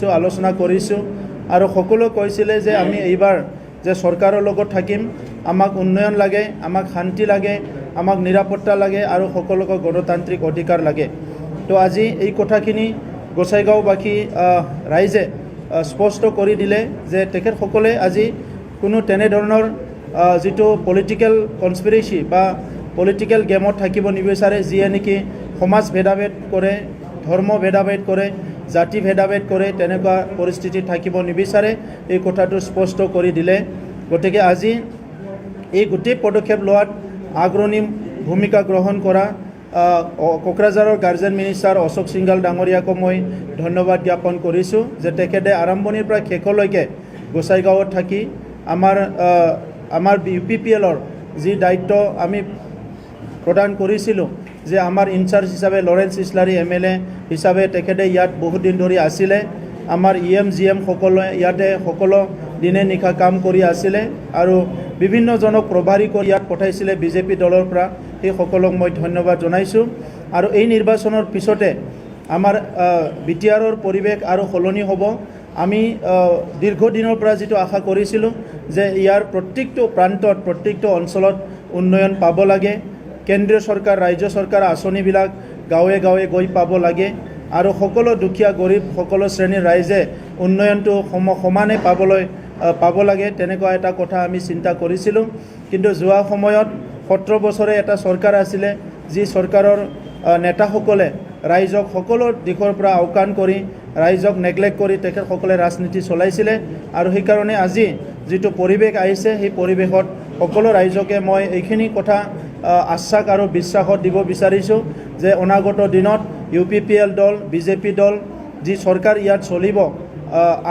আলোচনা কৰিছোঁ আৰু সকলো কৈছিলে যে আমি এইবাৰ যে চৰকাৰৰ লগত থাকিম, আমাক উন্নয়ন লাগে, আমাক শান্তি লাগে, আমাক নিৰাপত্তা লাগে আৰু সকলোকে গণতান্ত্ৰিক অধিকাৰ লাগে। তো আজি এই কথাখিনি গোসাইগাঁওবাসী ৰাইজে স্পষ্ট কৰি দিলে যে তেখেতসকলে আজি কোনো তেনেধৰণৰ যিটো পলিটিকেল কনস্পিৰেচি বা পলিটিকেল গেমত থাকিব নিবিচাৰে, যিয়ে নেকি সমাজ ভেদাভেদ কৰে, ধৰ্ম ভেদাভেদ কৰে, জাতি ভেদাভেদ কৰে, তেনেকুৱা পৰিস্থিতি থাকিব নিবিচাৰে। এই কথাটো স্পষ্ট কৰি দিলে। গতিকে আজি এই গোটেই পদক্ষেপ লোৱাত আগ্ৰণী ভূমিকা গ্ৰহণ কৰা কোকৰাঝাৰৰ গাৰ্জেন মিনিষ্টাৰ অশোক সিংঘাল ডাঙৰীয়াকো মই ধন্যবাদ জ্ঞাপন কৰিছোঁ যে তেখেতে আৰম্ভণিৰ পৰা শেষলৈকে গোসাইগাঁৱত থাকি আমাৰ UPPLৰ যি দায়িত্ব আমি প্ৰদান কৰিছিলোঁ, যে আমাৰ ইনচাৰ্জ হিচাপে লৰেন্স ইছলাৰী MLA হিচাপে তেখেতে ইয়াত বহুত দিন ধৰি আছিলে। আমাৰ EM GM সকলোৱে ইয়াতে সকলো দিনে নিশা কাম কৰি আছিলে আৰু বিভিন্নজনক প্ৰভাৰী কৰি ইয়াত পঠাইছিলে BJP দলৰ পৰা। সেই সকলক মই ধন্যবাদ জনাইছোঁ। আৰু এই নিৰ্বাচনৰ পিছতে আমাৰ BTRৰ পৰিৱেশ আৰু সলনি হ'ব। আমি দীৰ্ঘদিনৰ পৰা যিটো আশা কৰিছিলোঁ যে ইয়াৰ প্ৰত্যেকটো প্ৰান্তত, প্ৰত্যেকটো অঞ্চলত উন্নয়ন পাব লাগে, কেন্দ্ৰীয় চৰকাৰ, ৰাজ্য চৰকাৰ আঁচনিবিলাক গাঁৱে গাঁৱে গৈ পাব লাগে আৰু সকলো দুখীয়া গৰীব সকলো শ্ৰেণীৰ ৰাইজে উন্নয়নটো সমানে পাব লাগে, তেনেকুৱা এটা কথা আমি চিন্তা কৰিছিলোঁ। কিন্তু যোৱা সময়ত 17 বছৰে এটা চৰকাৰ আছিলে, যি চৰকাৰৰ নেতাসকলে ৰাইজক সকলো দিশৰ পৰা আওকাণ কৰি, ৰাইজক নেগলেক্ট কৰি তেখেতসকলে ৰাজনীতি চলাইছিলে। আৰু সেইকাৰণে আজি যিটো পৰিৱেশ আহিছে, সেই পৰিৱেশত সকলো ৰাইজকে মই এইখিনি কথা আশ্বাস আৰু বিশ্বাসত দিব বিচাৰিছোঁ যে অনাগত দিনত UPPL দল, BJP দল, যি চৰকাৰ ইয়াত চলিব,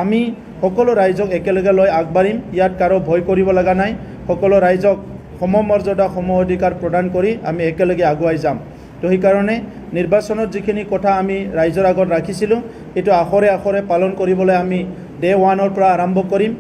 আমি সকলো ৰাইজক একেলগে লৈ আগবাঢ়িম। ইয়াত কাৰো ভয় কৰিব লগা নাই। সকলো ৰাইজক সমমৰ্যাদা, সম অধিকাৰ প্ৰদান কৰি আমি একেলগে আগুৱাই যাম। তো সেইকাৰণে নিৰ্বাচনত যিখিনি কথা আমি ৰাইজৰ আগত ৰাখিছিলোঁ, এইটো আখৰে আখৰে পালন কৰিবলৈ আমি Day 1ৰ পৰা আৰম্ভ কৰিম।